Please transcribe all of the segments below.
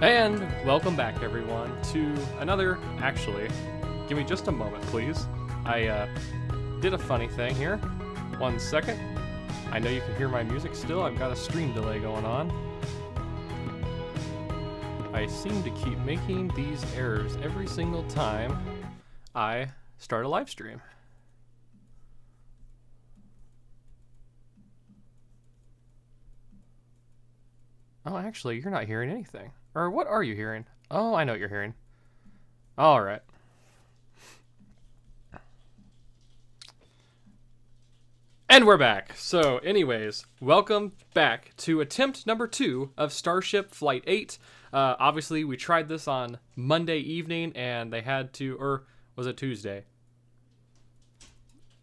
And welcome back, everyone, to another, actually, give me just a moment, please. I did a funny thing here. 1 second. I know you can hear my music still. I've got a stream delay going on. I seem to keep making these errors every single time I start a live stream. Oh, actually, you're not hearing anything. Or what are you hearing? Oh, I know what you're hearing. All right. And we're back. So, anyways, welcome back to attempt number 2 of Starship Flight 8. Obviously, we tried this on Monday evening, and they had to, or was it Tuesday?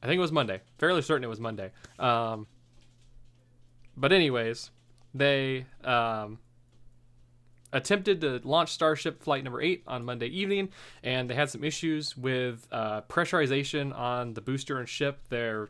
I think it was Monday. Fairly certain it was Monday. But anyways, they attempted to launch Starship Flight number 8 on Monday evening, and they had some issues with pressurization on the booster and ship. The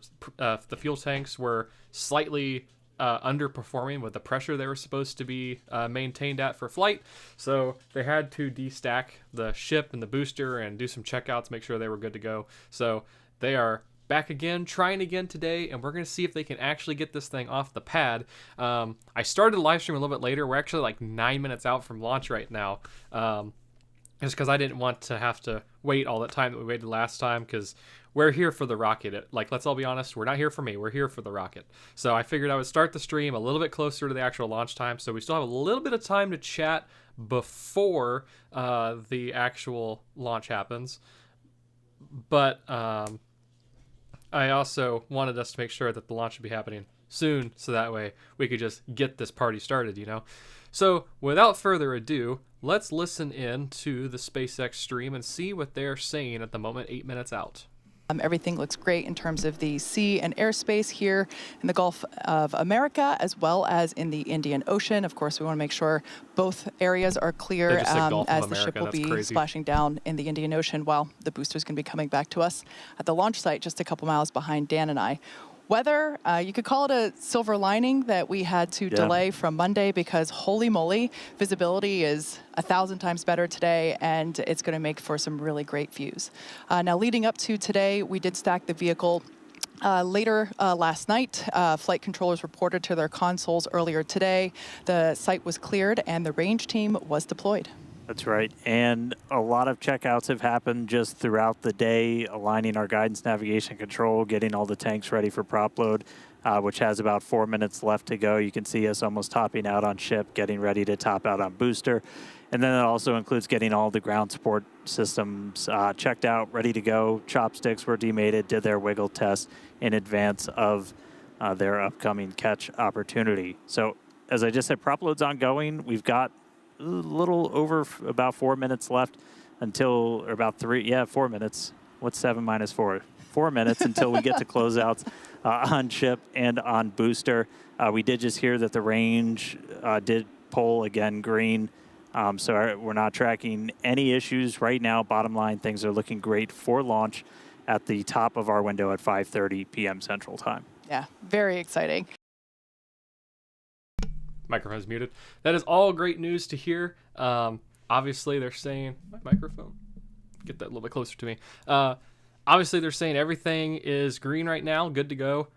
fuel tanks were slightly underperforming with the pressure they were supposed to be maintained at for flight, so they had to destack the ship and the booster and do some checkouts, make sure they were good to go. So they are back again, trying again today, and we're going to see if they can actually get this thing off the pad. I started the live stream a little bit later. We're actually like 9 minutes out from launch right now, just because I didn't want to have to wait all that time that we waited last time, because we're here for the rocket. Like, let's all be honest, we're not here for me. We're here for the rocket. So I figured I would start the stream a little bit closer to the actual launch time, so we still have a little bit of time to chat before the actual launch happens. But I also wanted us to make sure that the launch would be happening soon, so that way we could just get this party started, you know? So without further ado, let's listen in to the SpaceX stream and see what they're saying at the moment, 8 minutes out. Everything looks great in terms of the sea and airspace here in the Gulf of America, as well as in the Indian Ocean. Of course, we want to make sure both areas are clear as the ship will be splashing down in the Indian Ocean while the booster is going to be coming back to us at the launch site just a couple miles behind Dan and I. Weather, you could call it a silver lining that we had to delay from Monday, because holy moly, visibility is 1,000 times better today, and it's going to make for some really great views. Now, leading up to today, we did stack the vehicle later last night. Flight controllers reported to their consoles earlier today. The site was cleared and the range team was deployed. That's right, and a lot of checkouts have happened just throughout the day, aligning our guidance, navigation, control, getting all the tanks ready for prop load, which has about 4 minutes left to go. You can see us almost topping out on ship, getting ready to top out on booster. And then it also includes getting all the ground support systems checked out, ready to go. Chopsticks were demated, did their wiggle test in advance of their upcoming catch opportunity. So as I just said, prop load's ongoing. We've got a little over about 4 minutes left until, or about 4 minutes. What's 7 minus 4? 4 minutes until we get to closeouts on ship and on booster. We did just hear that the range did pull again green. So we're not tracking any issues right now. Bottom line, things are looking great for launch at the top of our window at 5:30 p.m. Central Time. Yeah, very exciting. Microphone's muted. That is all great news to hear. Obviously, they're saying, my microphone, get that a little bit closer to me. Obviously, they're saying everything is green right now, good to go.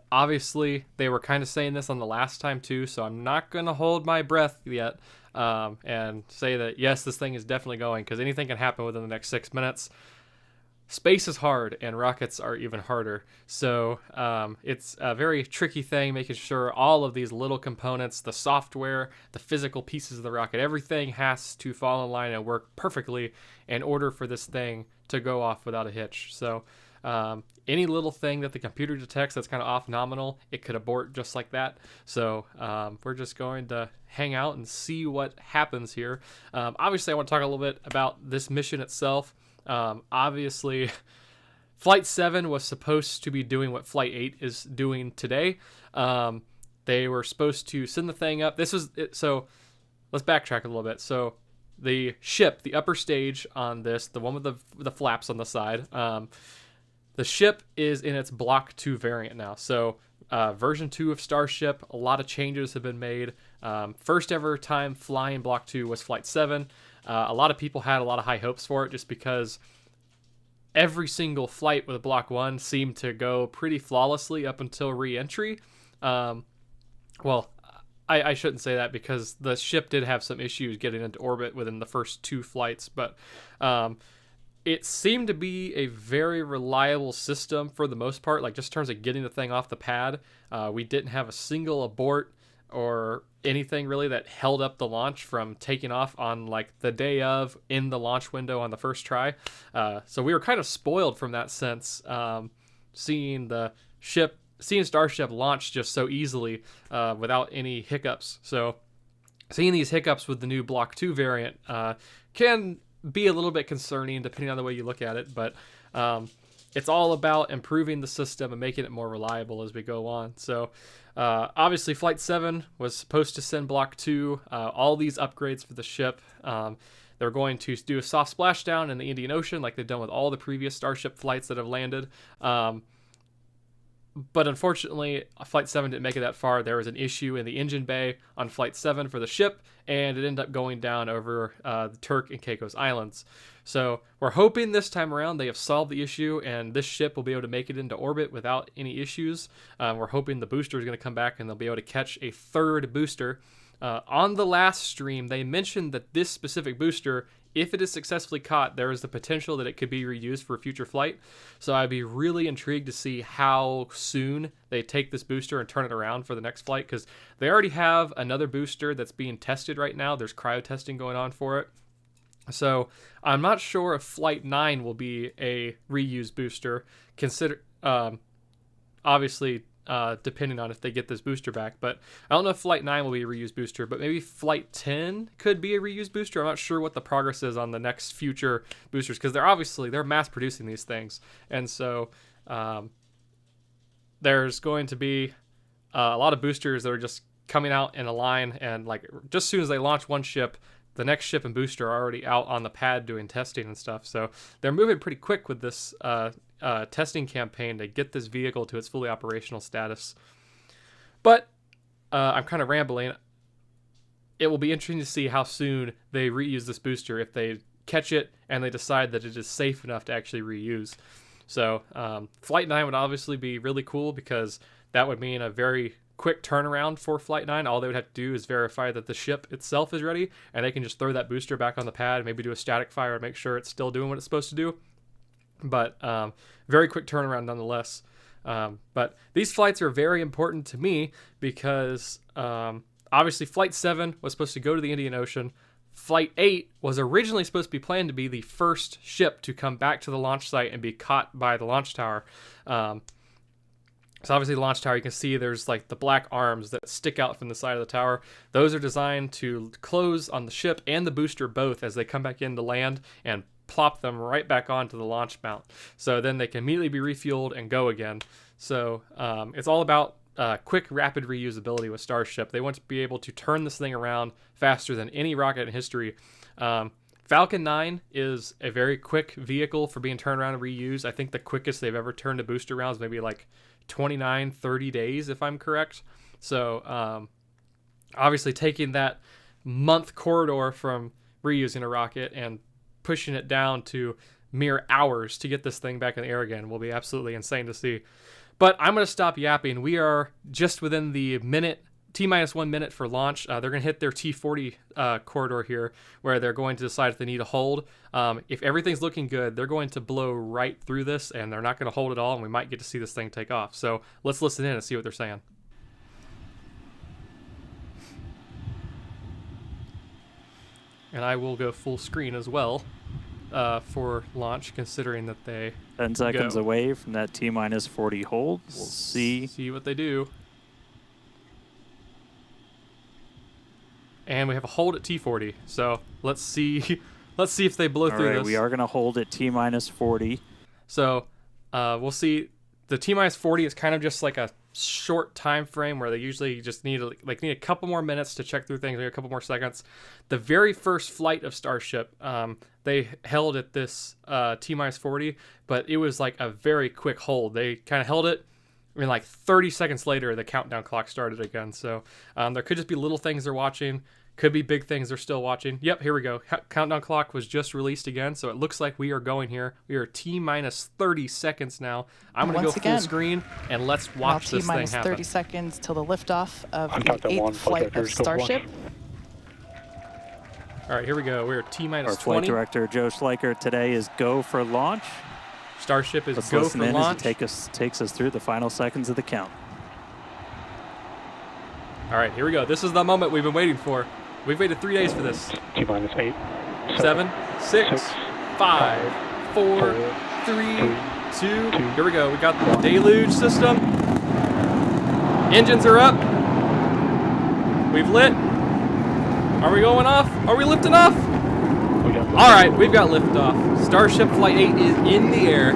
Obviously, they were kind of saying this on the last time too, so I'm not going to hold my breath yet and say that, yes, this thing is definitely going, because anything can happen within the next 6 minutes. Space is hard, and rockets are even harder. So it's a very tricky thing, making sure all of these little components, the software, the physical pieces of the rocket, everything has to fall in line and work perfectly in order for this thing to go off without a hitch. So any little thing that the computer detects that's kind of off nominal, it could abort just like that. So we're just going to hang out and see what happens here. Obviously, I want to talk a little bit about this mission itself. Obviously, Flight 7 was supposed to be doing what Flight 8 is doing today. They were supposed to send the thing up. This was it, so let's backtrack a little bit. So the ship, the upper stage on this, the one with the flaps on the side, the ship is in its Block 2 variant now. So version 2 of Starship, a lot of changes have been made. First ever time flying Block 2 was Flight 7. A lot of people had a lot of high hopes for it just because every single flight with Block 1 seemed to go pretty flawlessly up until re-entry. Well, I shouldn't say that because the ship did have some issues getting into orbit within the first 2 flights, but it seemed to be a very reliable system for the most part, like just in terms of getting the thing off the pad. We didn't have a single abort or anything really that held up the launch from taking off on like the day of in the launch window on the first try. So we were kind of spoiled from that sense, seeing Starship launch just so easily without any hiccups. So seeing these hiccups with the new Block 2 variant can be a little bit concerning depending on the way you look at it, but it's all about improving the system and making it more reliable as we go on. So obviously Flight 7 was supposed to send Block 2 all these upgrades for the ship. They're going to do a soft splashdown in the Indian Ocean like they've done with all the previous Starship flights that have landed. But unfortunately, Flight 7 didn't make it that far. There was an issue in the engine bay on Flight 7 for the ship, and it ended up going down over the Turk and Caicos Islands. So we're hoping this time around they have solved the issue, and this ship will be able to make it into orbit without any issues. We're hoping the booster is going to come back, and they'll be able to catch a third booster. On the last stream, they mentioned that this specific booster, if it is successfully caught, there is the potential that it could be reused for a future flight. So I'd be really intrigued to see how soon they take this booster and turn it around for the next flight, because they already have another booster that's being tested right now. There's cryo testing going on for it. So I'm not sure if Flight 9 will be a reused booster, obviously depending on if they get this booster back. But I don't know if Flight 9 will be a reused booster, but maybe Flight 10 could be a reused booster. I'm not sure what the progress is on the next future boosters, because they're mass producing these things. And so there's going to be a lot of boosters that are just coming out in a line, and like just as soon as they launch one ship, the next ship and booster are already out on the pad doing testing and stuff. So they're moving pretty quick with this testing campaign to get this vehicle to its fully operational status. But I'm kind of rambling. It will be interesting to see how soon they reuse this booster, if they catch it and they decide that it is safe enough to actually reuse. So Flight 9 would obviously be really cool, because that would mean a very quick turnaround for Flight 9. All they would have to do is verify that the ship itself is ready, and they can just throw that booster back on the pad and maybe do a static fire to make sure it's still doing what it's supposed to do. But very quick turnaround nonetheless. But these flights are very important to me because obviously Flight 7 was supposed to go to the Indian Ocean. Flight 8 was originally supposed to be planned to be the first ship to come back to the launch site and be caught by the launch tower. So obviously the launch tower, you can see there's like the black arms that stick out from the side of the tower. Those are designed to close on the ship and the booster both as they come back in to land, and plop them right back onto the launch mount. So then they can immediately be refueled and go again. So it's all about quick, rapid reusability with Starship. They want to be able to turn this thing around faster than any rocket in history. Falcon 9 is a very quick vehicle for being turned around and reused. I think the quickest they've ever turned a booster around is maybe like 29, 30 days, if I'm correct. So obviously taking that month corridor from reusing a rocket and pushing it down to mere hours to get this thing back in the air again will be absolutely insane to see. But I'm going to stop yapping. We are just within the T-minus 1 minute for launch. They're going to hit their T40 corridor here, where they're going to decide if they need a hold. If everything's looking good, they're going to blow right through this, and they're not going to hold at all, and we might get to see this thing take off. So let's listen in and see what they're saying. And I will go full screen as well for launch, considering that they 10 seconds away from that T-minus 40 hold. We'll see what they do. And we have a hold at T40, so let's see if they blow through this. We are going to hold at T-minus 40. So we'll see. The T-minus 40 is kind of just like a short time frame where they usually just need a couple more minutes to check through things, maybe a couple more seconds. The very first flight of Starship, they held at this T-minus 40, but it was like a very quick hold. They kind of held it, I mean, like 30 seconds later, the countdown clock started again. So there could just be little things they're watching. Could be big things they're still watching. Yep, here we go. Countdown clock was just released again, so it looks like we are going here. We are T-minus 30 seconds now. I'm going to go full screen, and let's watch this thing happen. T-minus 30 seconds till the liftoff of the 8th flight of Starship. All right, here we go. We're T-minus 20. Our flight director, Joe Schleicher, today is go for launch. Starship is Let's go listen for in launch. As it takes us through the final seconds of the count. All right, here we go. This is the moment we've been waiting for. We've waited 3 days for this. T-minus 8, 7, 6, 5, 4, 3, 2. Here we go. We got the deluge system. Engines are up. We've lit. Are we going off? Are we lifting off? All right, we've got liftoff. Starship Flight 8 is in the air.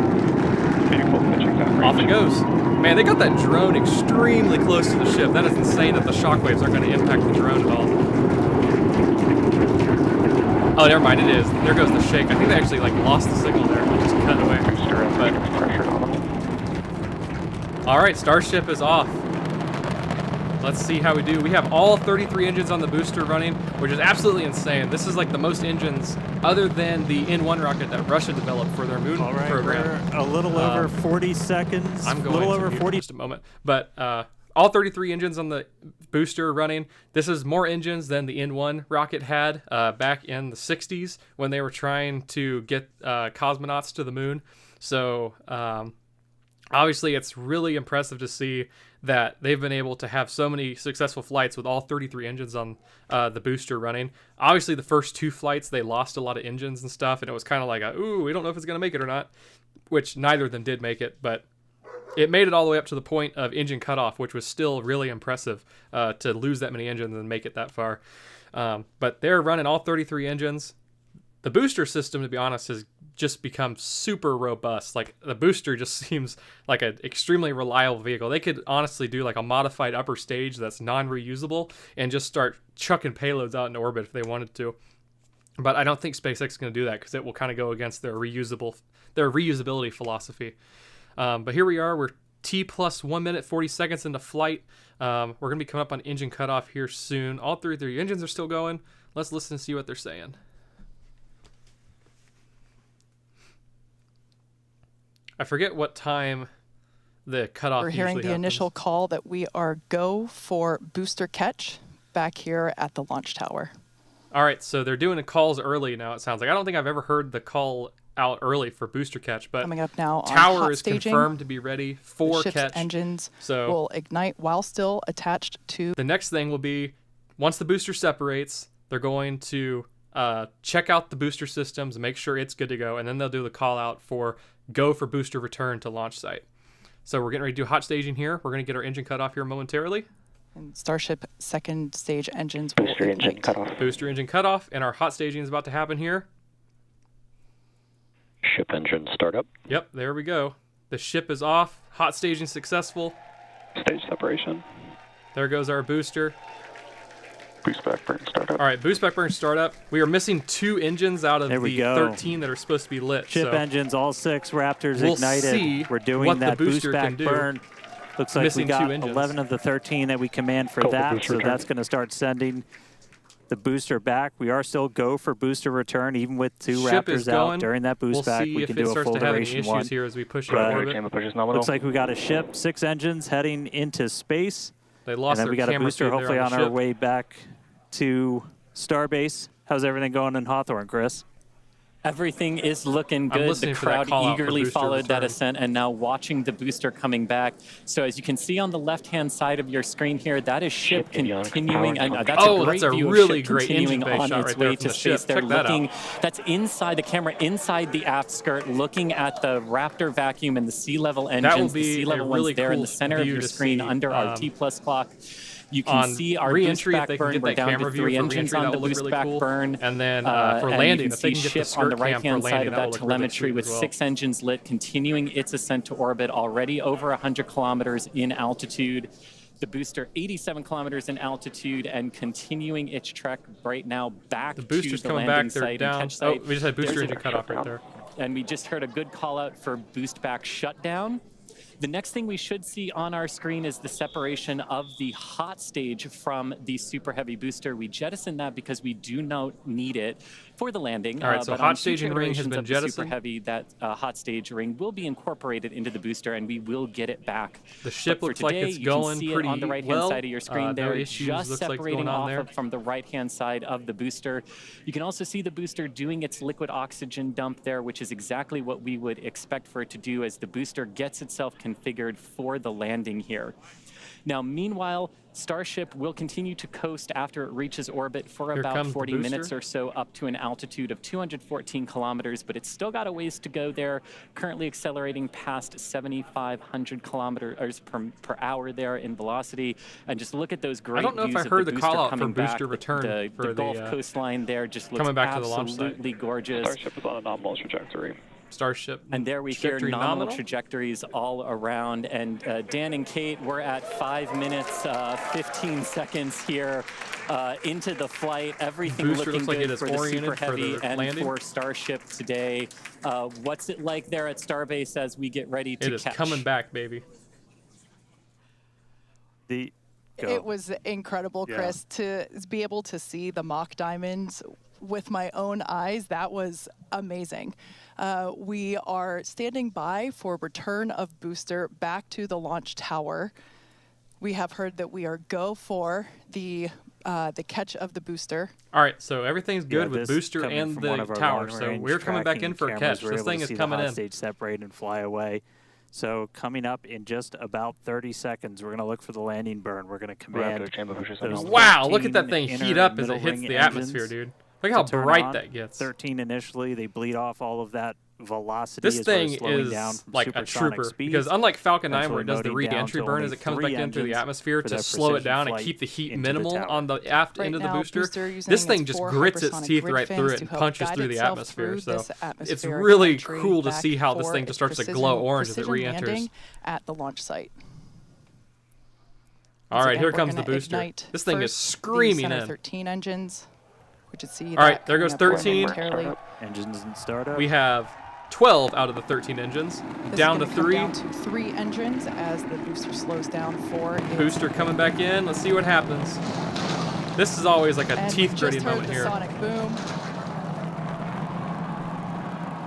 Off it goes. Man, they got that drone extremely close to the ship. That is insane that the shockwaves aren't going to impact the drone at all. Oh, never mind, it is. There goes the shake. I think they actually lost the signal there. It just cut away. But... All right, Starship is off. Let's see how we do. We have all 33 engines on the booster running, which is absolutely insane. This is like the most engines other than the N1 rocket that Russia developed for their moon program. We're a little over 40 seconds. I'm going a little to over 40 in just a moment. But all 33 engines on the booster running. This is more engines than the N1 rocket had back in the 60s when they were trying to get cosmonauts to the moon. So obviously it's really impressive to see that they've been able to have so many successful flights with all 33 engines on the booster running. Obviously, the first 2 flights, they lost a lot of engines and stuff, and it was kind of like, ooh, we don't know if it's going to make it or not, which neither of them did make it, but it made it all the way up to the point of engine cutoff, which was still really impressive to lose that many engines and make it that far. But they're running all 33 engines. The booster system, to be honest, has just become super robust. Like, the booster just seems like an extremely reliable vehicle. They could honestly do like a modified upper stage that's non-reusable and just start chucking payloads out into orbit if they wanted to. But I don't think SpaceX is going to do that because it will kind of go against their reusability philosophy. But here we are. We're T plus 1 minute 40 seconds into flight. We're going to be coming up on engine cutoff here soon. All 33 engines are still going. Let's listen and see what they're saying. I forget what time the cutoff We're hearing the initial call that we are go for booster catch back here at the launch tower. All right, so they're doing the calls early now, it sounds like. I don't think I've ever heard the call out early for booster catch, but coming up now on tower hot is staging. Confirmed to be ready for ship's catch. Engines so will ignite while still attached to. The next thing will be, once the booster separates, they're going to check out the booster systems and make sure it's good to go, and then they'll do the call out for go for booster return to launch site. So we're getting ready to do hot staging here. We're going to get our engine cut off here momentarily. And Starship second stage engines booster engine cut off. Booster engine cut off, and our hot staging is about to happen here. Ship engine startup. Yep, there we go. The ship is off. Hot staging successful. Stage separation. There goes our booster. Boost back burn startup. All right, boost back burn startup. We are missing 2 engines out of the 13 that are supposed to be lit. Ship engines, all 6 Raptors we'll ignited. See We're doing what that the booster boost back can do. burn. Looks like Missing we got 2 engines. 11 of the 13 that we command for that, so that's going to start sending the booster back. We are still go for booster return, even with 2 Raptors out during that boost back. We can do a full duration one. Here as we push it orbit. Looks like we got a ship, 6 engines heading into space. They lost and then we got a booster hopefully on our way back to Starbase. How's everything going in Hawthorne, Chris? Everything is looking good. The crowd eagerly followed that ascent and now watching the booster coming back. So as you can see on the left-hand side of your screen here, that is ship continuing. And that's a great view of ship continuing on its way to space. They're looking, that's inside the camera, inside the aft skirt, looking at the Raptor vacuum and the sea level engines. The sea level one's there in the center of your screen under our T-plus clock. You can see our boost back burn. We're down to 3 engines on the boost back burn. And then for landing, you can see ship on the right-hand side of that telemetry with 6 engines lit, continuing its ascent to orbit, already over 100 kilometers in altitude. The booster 87 kilometers in altitude and continuing its trek right now back to the landing site and catch site. Oh, we just had booster engine cut off right there. And we just heard a good call out for boost back shutdown. The next thing we should see on our screen is the separation of the hot stage from the Super Heavy Booster. We jettisoned that because we do not need it for the landing. All right, so hot staging ring has been jettisoned. Super Heavy, that hot stage ring will be incorporated into the booster, and we will get it back. The ship looks today, like it's going pretty well. You can see it on the right-hand side of your screen there, just separating off from the right-hand side of the booster. You can also see the booster doing its liquid oxygen dump there, which is exactly what we would expect for it to do as the booster gets itself configured for the landing here. Now, meanwhile, Starship will continue to coast after it reaches orbit for about 40 minutes or so, up to an altitude of 214 kilometers, but it's still got a ways to go there, currently accelerating past 7,500 kilometers per hour there in velocity. And just look at those great views. I don't know if I heard the call out for booster return for the Gulf coastline there just looks coming back to the launch site. Absolutely gorgeous. Starship is on a nominal trajectory. Starship. And there we hear nominal trajectories all around. And Dan and Kate, we're at 5 minutes, 15 seconds here into the flight. Everything looking good for the Super Heavy and for Starship today. What's it like there at Starbase as we get ready to catch? It is coming back, baby. It was incredible, Chris, to be able to see the mock diamonds with my own eyes. That was amazing. We are standing by for return of booster back to the launch tower. We have heard that we are go for the catch of the booster. All right, so everything's good with booster and the tower. So we're coming back in for a catch. This thing is coming in. Stage separate and fly away. So coming up in just about 30 seconds, we're going to look for the landing burn. We're going to command. Wow, look at that thing heat up as it hits the atmosphere, dude. Look how bright that gets. 13 initially, they bleed off all of that velocity. This thing is like a trooper because unlike Falcon 9 where it does the re-entry burn as it comes back in through the atmosphere to slow it down and keep the heat minimal on the aft end of the booster, this thing just grits its teeth right through it and punches through the atmosphere. So it's really cool to see how this thing just starts to glow orange as it re-enters at the launch site. All right, here comes the booster. This thing is screaming in. 13 engines. All right, there goes 13. Engines in startup. We have 12 out of the 13 engines. Down to 3. Down to 3 engines as the booster slows down for booster coming back in. Let's see what happens. This is always like a teeth-gritting moment here. Sonic boom.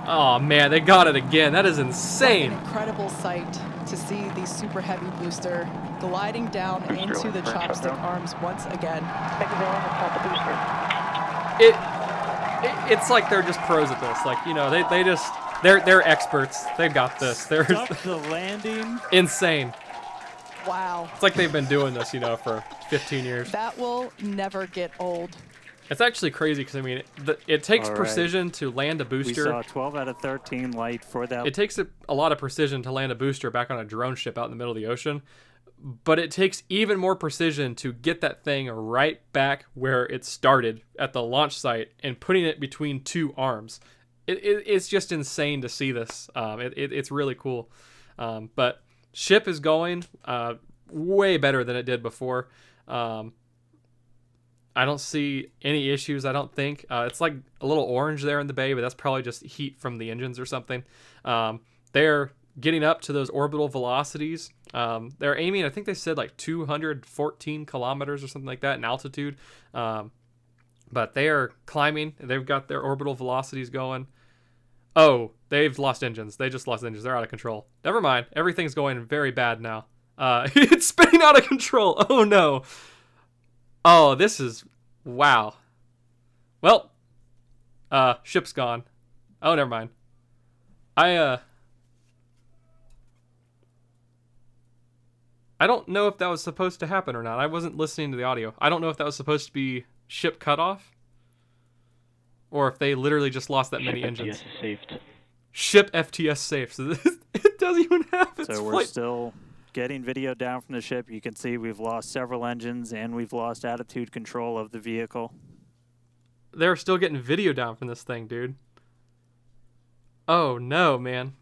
Oh man, they got it again. That is insane. What an incredible sight to see the Super Heavy booster gliding down into the chopstick arms once again. It's like they're just pros at this. Like, you know, they're experts. They've got this. They're the landing. Insane. Wow. It's like they've been doing this, you know, for 15 years. That will never get old. It's actually crazy because, I mean, it takes precision to land a booster. We saw 12 out of 13 light for that. It takes a lot of precision to land a booster back on a drone ship out in the middle of the ocean. But it takes even more precision to get that thing right back where it started at the launch site and putting it between 2 arms. It's just insane to see this. It's really cool. But ship is going way better than it did before. I don't see any issues, I don't think. It's like a little orange there in the bay, but that's probably just heat from the engines or something. They're getting up to those orbital velocities. They're aiming, I think they said like 214 kilometers or something like that in altitude. But they are climbing. They've got their orbital velocities going. Oh, they've lost engines. They just lost engines. They're out of control. Never mind. Everything's going very bad now. It's spinning out of control. Oh, no. Oh, this is... Wow. Well, ship's gone. Oh, never mind. I don't know if that was supposed to happen or not. I wasn't listening to the audio. I don't know if that was supposed to be ship cutoff or if they literally just lost that many engines. FTS is saved. Ship FTS safe. So it doesn't even have its So we're still getting video down from the ship. You can see we've lost several engines and we've lost attitude control of the vehicle. They're still getting video down from this thing, dude. Oh, no, man.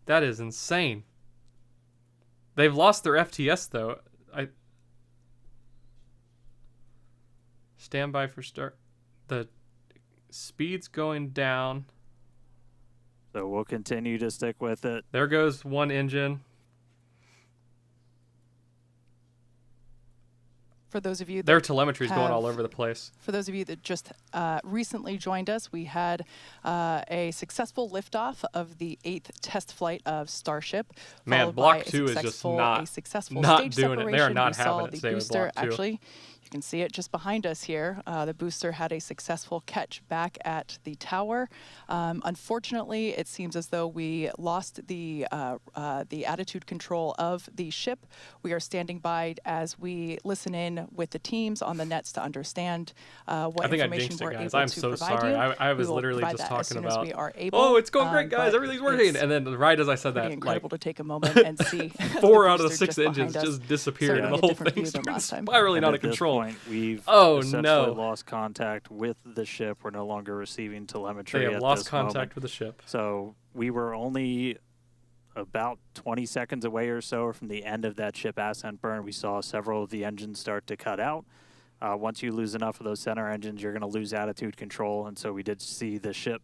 That is insane. They've lost their FTS, though. Stand by for start. The speed's going down. So we'll continue to stick with it. There goes one engine. For those of you that their telemetry is going all over the place. For those of you that just recently joined us, we had a successful liftoff of the 8th test flight of Starship. Man, Block 2 is just not doing it. They are not having it. The booster, actually, you can see it just behind us here. The booster had a successful catch back at the tower. Unfortunately, it seems as though we lost the attitude control of the ship. We are standing by as we listen in with the teams on the nets to understand what information we're able to provide you. I'm so sorry. I was literally just talking about, we are able, oh, it's going great, guys. Everything's working. And then right as I said that, incredible to take a moment and see 4 out of the 6 engines just disappeared, and the whole thing started spiraling out of control. We've lost contact with the ship. We're no longer receiving telemetry. They have lost contact with the ship. So we were only about 20 seconds away or so from the end of that ship ascent burn. We saw several of the engines start to cut out. Once you lose enough of those center engines, you're going to lose attitude control. And so we did see the ship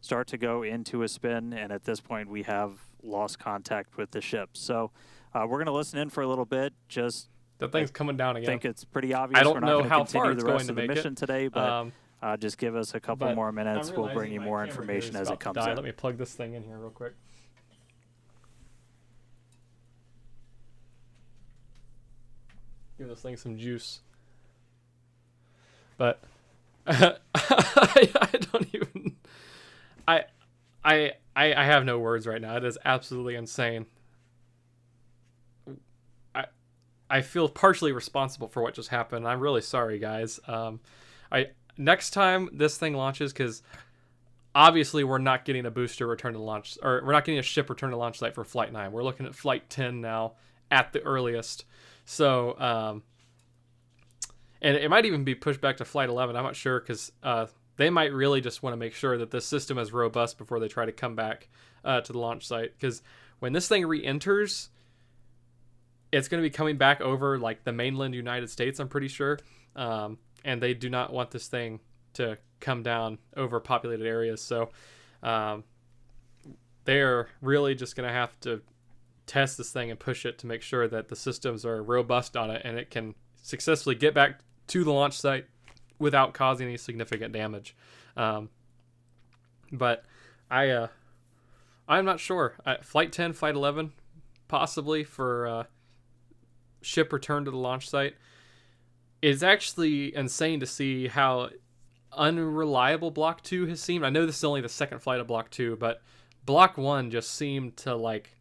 start to go into a spin. And at this point, we have lost contact with the ship. So we're going to listen in for a little bit. Just the thing's coming down again. I think it's pretty obvious. I don't know how far it's going to make it today, but just give us a couple more minutes. We'll bring you more information as it comes out. Let me plug this thing in here real quick. Give this thing some juice. But I don't even. I have no words right now. It is absolutely insane. I feel partially responsible for what just happened. I'm really sorry, guys. Next time this thing launches, because obviously we're not getting a booster return to launch, or we're not getting a ship return to launch site for Flight 9. We're looking at Flight 10 now at the earliest. So, and it might even be pushed back to Flight 11. I'm not sure, because they might really just want to make sure that this system is robust before they try to come back to the launch site. Because when this thing re-enters, it's going to be coming back over like the mainland United States, I'm pretty sure. And they do not want this thing to come down over populated areas. So they're really just going to have to test this thing and push it to make sure that the systems are robust on it and it can successfully get back to the launch site without causing any significant damage. But I'm not sure. Flight 10, Flight 11, possibly for ship return to the launch site. It's actually insane to see how unreliable Block 2 has seemed. I know this is only the second flight of Block 2, but Block 1 just seemed to like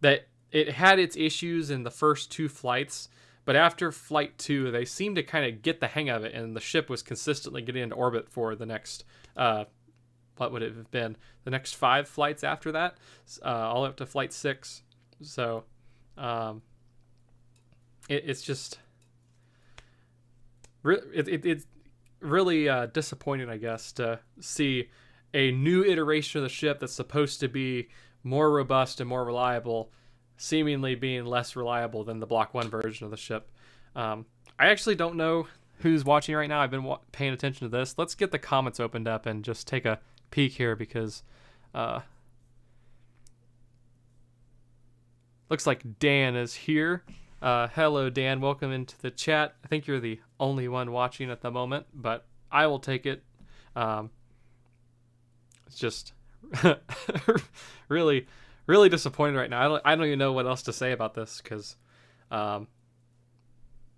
that it had its issues in the first 2 flights, but after Flight 2, they seemed to kind of get the hang of it, and the ship was consistently getting into orbit for the next, what would it have been? The next 5 flights after that, all up to Flight 6. So, it's just... It's really disappointing, I guess, to see a new iteration of the ship that's supposed to be more robust and more reliable seemingly being less reliable than the Block 1 version of the ship. I actually don't know who's watching right now. I've been paying attention to this. Let's get the comments opened up and just take a peek here, because looks like Dan is here. Hello, Dan. Welcome into the chat. I think you're the only one watching at the moment, but I will take it. It's just really, really disappointed right now. I don't even know what else to say about this, because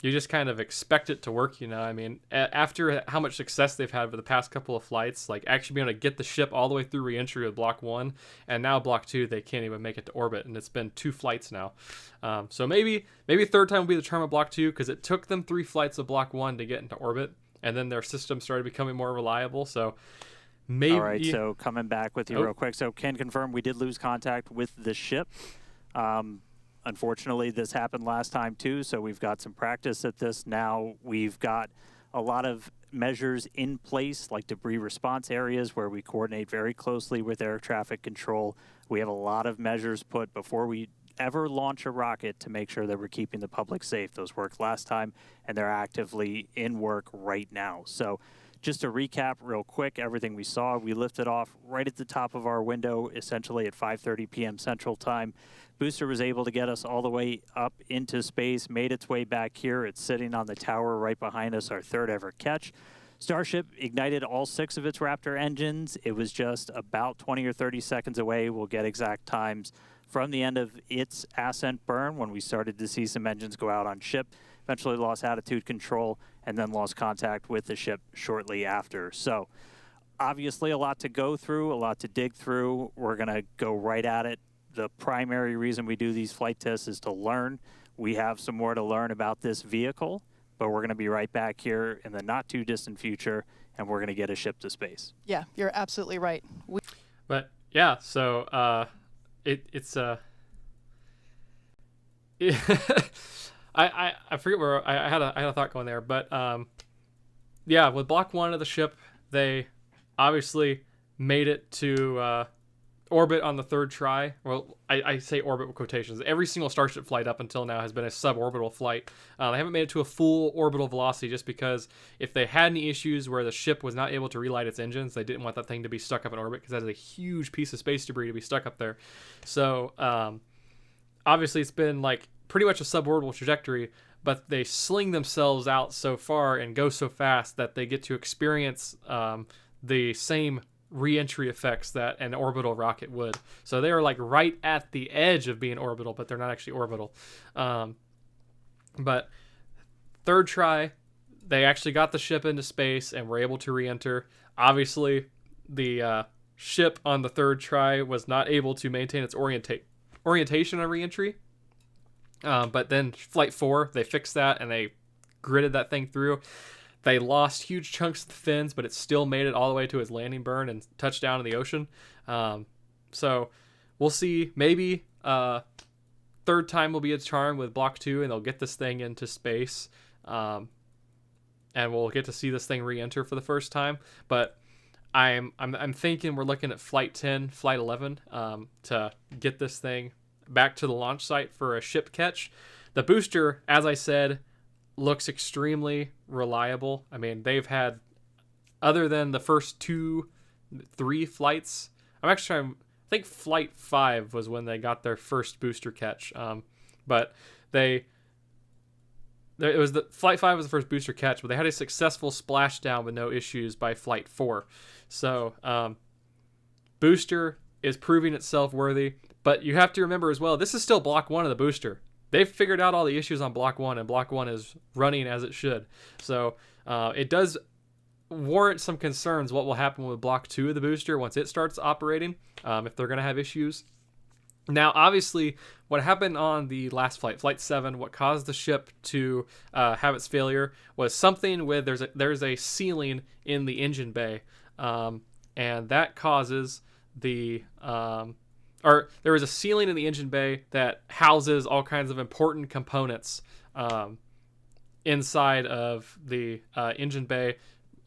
you just kind of expect it to work, you know. I mean, after how much success they've had for the past couple of flights, like actually being able to get the ship all the way through re-entry with Block 1, and now Block 2, they can't even make it to orbit, and it's been 2 flights now. So maybe third time will be the charm of Block 2, because it took them 3 flights of Block 1 to get into orbit, and then their system started becoming more reliable. So maybe... All right, so coming back with you real quick. So can confirm we did lose contact with the ship. Unfortunately, this happened last time too, so we've got some practice at this now. We've got a lot of measures in place, like debris response areas where we coordinate very closely with air traffic control. We have a lot of measures put before we ever launch a rocket to make sure that we're keeping the public safe. Those worked last time, and they're actively in work right now. So just to recap real quick, everything we saw, we lifted off right at the top of our window, essentially at 5:30 p.m. Central Time. Booster was able to get us all the way up into space, made its way back here. It's sitting on the tower right behind us, our third ever catch. Starship ignited all 6 of its Raptor engines. It was just about 20 or 30 seconds away. We'll get exact times from the end of its ascent burn when we started to see some engines go out on ship, eventually lost attitude control, and then lost contact with the ship shortly after. So obviously a lot to go through, a lot to dig through. We're going to go right at it. The primary reason we do these flight tests is to learn. We have some more to learn about this vehicle, but we're going to be right back here in the not too distant future, and we're going to get a ship to space. Yeah, you're absolutely right. But yeah, so I forget where I had a thought going there, but yeah, with Block 1 of the ship, they obviously made it to orbit on the 3rd try. Well, I say orbit with quotations. Every single Starship flight up until now has been a suborbital flight. They haven't made it to a full orbital velocity just because if they had any issues where the ship was not able to relight its engines, they didn't want that thing to be stuck up in orbit because that is a huge piece of space debris to be stuck up there. So obviously it's been like pretty much a suborbital trajectory, but they sling themselves out so far and go so fast that they get to experience the same re-entry effects that an orbital rocket would. So they are like right at the edge of being orbital, but they're not actually orbital. But 3rd try, they actually got the ship into space and were able to re-enter. Obviously, the ship on the 3rd try was not able to maintain its orientation on re-entry. But then Flight 4, they fixed that and they gridded that thing through. They lost huge chunks of the fins, but it still made it all the way to its landing burn and touched down in the ocean. So we'll see. Maybe 3rd time will be its charm with Block 2, and they'll get this thing into space. And we'll get to see this thing re-enter for the first time. But I'm thinking we're looking at Flight 10, Flight 11 to get this thing back to the launch site for a ship catch. The booster, as I said, looks extremely reliable. I mean, they've had, other than the first 2-3 flights, I'm actually trying, I think Flight 5 was when they got their first booster catch. But Flight 5 was the first booster catch, but they had a successful splashdown with no issues by Flight 4. So booster is proving itself worthy, but you have to remember as well, this is still Block 1 of the booster. They've figured out all the issues on Block 1, and Block 1 is running as it should. So it does warrant some concerns what will happen with Block 2 of the booster once it starts operating, if they're going to have issues. Now, obviously, what happened on the last flight, Flight 7, what caused the ship to have its failure was something with, there's a ceiling in the engine bay, and that causes the... or there was a ceiling in the engine bay that houses all kinds of important components inside of the engine bay,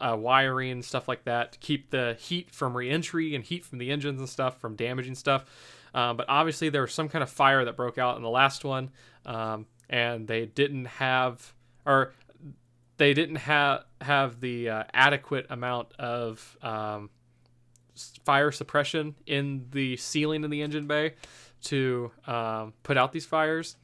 wiring, stuff like that, to keep the heat from re-entry and heat from the engines and stuff from damaging stuff. But obviously there was some kind of fire that broke out in the last one, and they didn't have the adequate amount of fire suppression in the ceiling in the engine bay to put out these fires.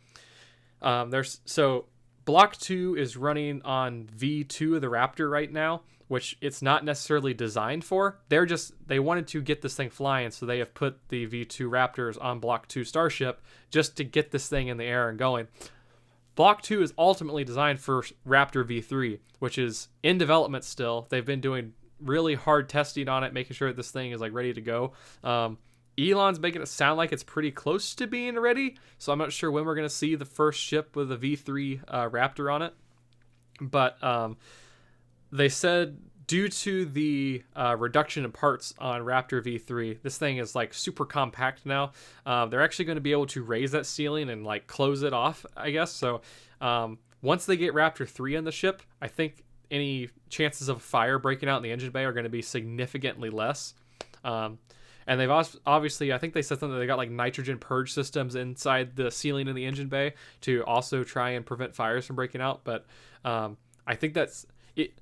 So Block 2 is running on V2 of the Raptor right now, which it's not necessarily designed for. They wanted to get this thing flying, so they have put the V2 Raptors on Block 2 Starship just to get this thing in the air and going. Block 2 is ultimately designed for Raptor V3, which is in development still. They've been doing really hard testing on it, making sure that this thing is like ready to go. Elon's making it sound like it's pretty close to being ready, so I'm not sure when we're going to see the first ship with a V3 Raptor on it. But they said due to the reduction in parts on Raptor V3, this thing is like super compact now. They're actually going to be able to raise that ceiling and like close it off, I guess. So once they get Raptor 3 on the ship, I think any chances of fire breaking out in the engine bay are going to be significantly less. And they've obviously, I think they said something, they got like nitrogen purge systems inside the ceiling in the engine bay to also try and prevent fires from breaking out. But I think that's it.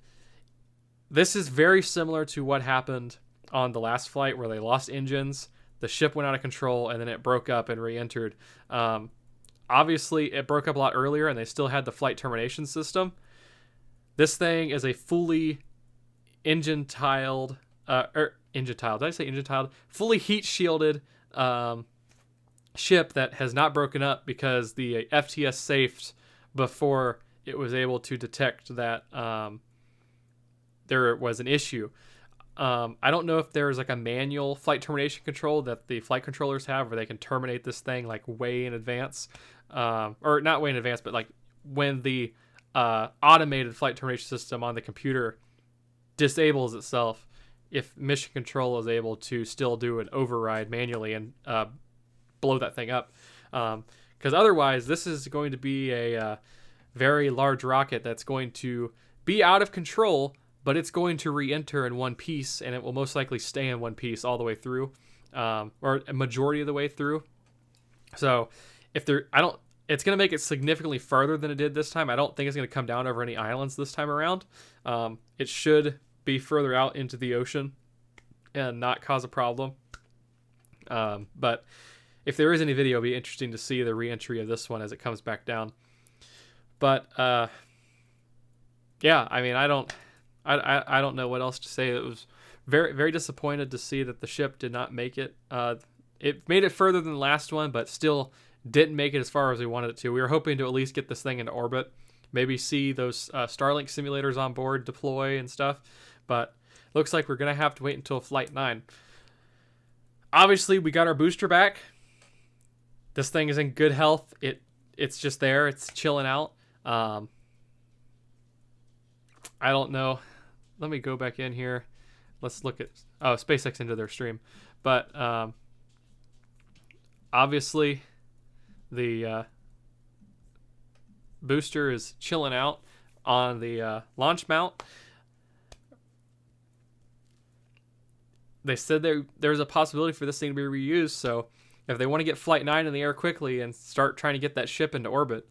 this is very similar to what happened on the last flight where they lost engines, the ship went out of control, and then it broke up and re-entered. Obviously, it broke up a lot earlier, and they still had the flight termination system. This thing is a fully engine-tiled, engine-tiled, did I say engine-tiled? Fully heat-shielded ship that has not broken up because the FTS safed before it was able to detect that there was an issue. I don't know if there's like a manual flight termination control that the flight controllers have where they can terminate this thing like way in advance. Or not way in advance, but like when the automated flight termination system on the computer disables itself, if mission control is able to still do an override manually and blow that thing up. Because otherwise, this is going to be a very large rocket that's going to be out of control, but it's going to re-enter in one piece, and it will most likely stay in one piece all the way through, or a majority of the way through. So if it's going to make it significantly farther than it did this time. I don't think it's going to come down over any islands this time around. It should be further out into the ocean and not cause a problem. But if there is any video, it'll be interesting to see the re-entry of this one as it comes back down. But yeah, I mean, I don't know what else to say. It was very, very disappointed to see that the ship did not make it. It made it further than the last one, but still didn't make it as far as we wanted it to. We were hoping to at least get this thing into orbit, maybe see those Starlink simulators on board deploy and stuff, but looks like we're going to have to wait until Flight 9. Obviously, we got our booster back. This thing is in good health. It's just there. It's chilling out. I don't know. Let me go back in here. Let's look at SpaceX into their stream. But obviously, the booster is chilling out on the launch mount. They said there's a possibility for this thing to be reused, so if they want to get Flight 9 in the air quickly and start trying to get that ship into orbit,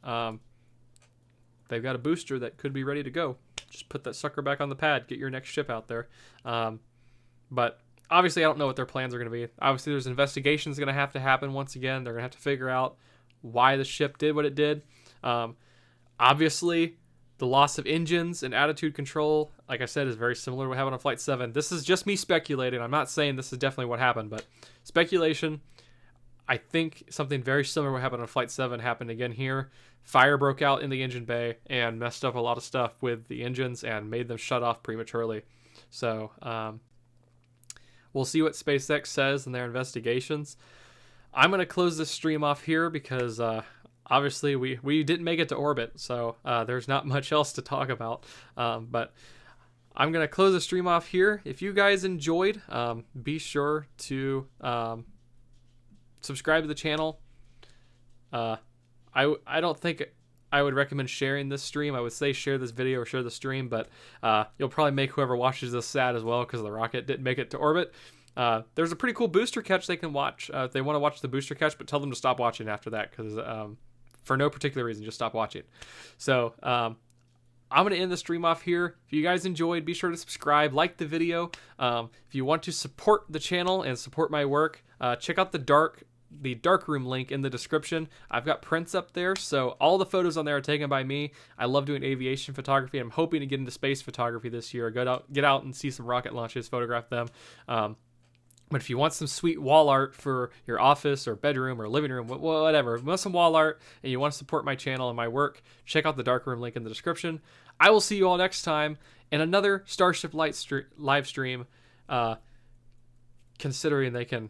they've got a booster that could be ready to go. Just put that sucker back on the pad, get your next ship out there. But obviously, I don't know what their plans are going to be. Obviously, there's investigations going to have to happen once again. They're going to have to figure out why the ship did what it did. Obviously, the loss of engines and attitude control, like I said, is very similar to what happened on Flight 7. This is just me speculating. I'm not saying this is definitely what happened, but speculation. I think something very similar to what happened on Flight 7 happened again here. Fire broke out in the engine bay and messed up a lot of stuff with the engines and made them shut off prematurely. So we'll see what SpaceX says in their investigations. I'm going to close this stream off here because obviously we didn't make it to orbit, so there's not much else to talk about. But I'm going to close the stream off here. If you guys enjoyed, be sure to subscribe to the channel. I don't think I would recommend sharing this stream. I would say share this video or share the stream, but you'll probably make whoever watches this sad as well because the rocket didn't make it to orbit. There's a pretty cool booster catch they can watch if they want to watch the booster catch, but tell them to stop watching after that because for no particular reason, just stop watching. So I'm going to end the stream off here. If you guys enjoyed, be sure to subscribe, like the video. If you want to support the channel and support my work, check out the darkroom link in the description. I've got prints up there, so all the photos on there are taken by me. I love doing aviation photography. I'm hoping to get into space photography this year. Get out and see some rocket launches, photograph them. But if you want some sweet wall art for your office or bedroom or living room, whatever, if you want some wall art and you want to support my channel and my work, check out the darkroom link in the description. I will see you all next time in another Starship live stream, considering they can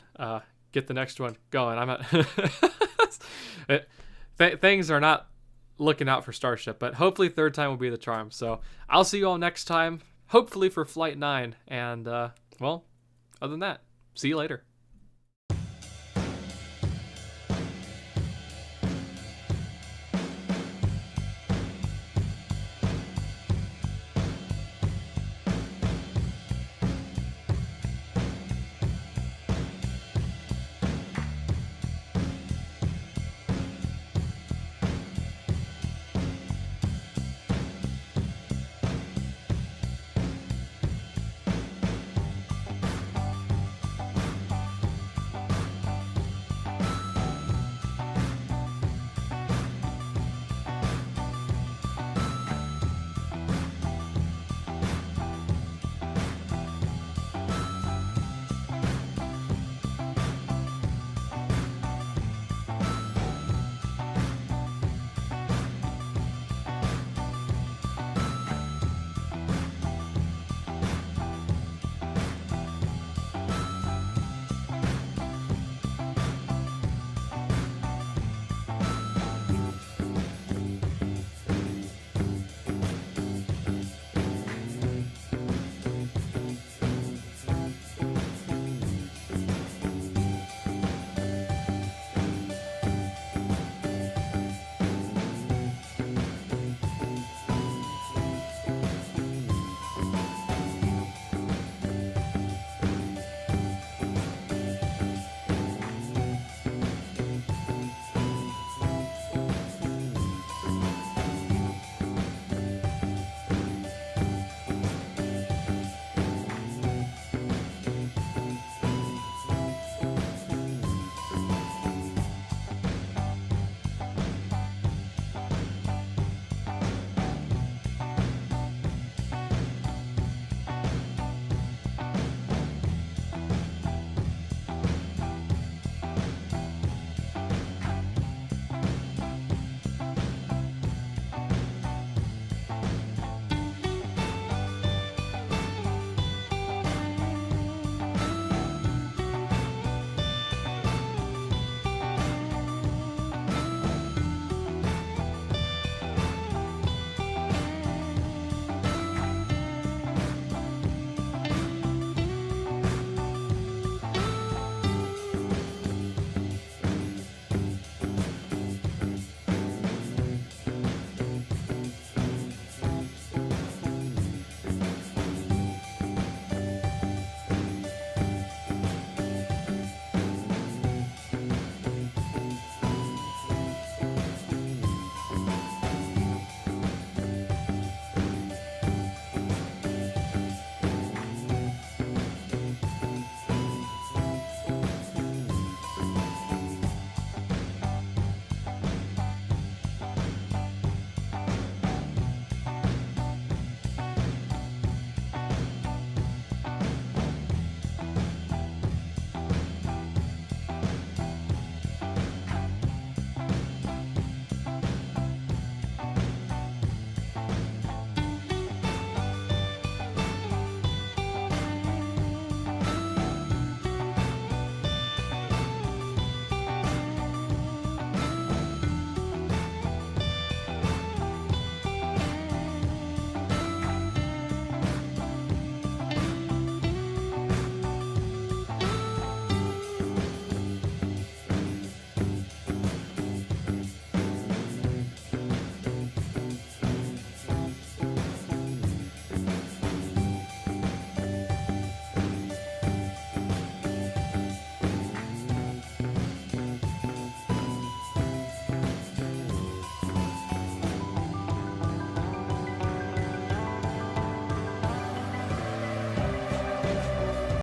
get the next one going. I'm not things are not looking out for Starship, but hopefully third time will be the charm. So I'll see you all next time, hopefully for Flight 9. And well, other than that, see you later.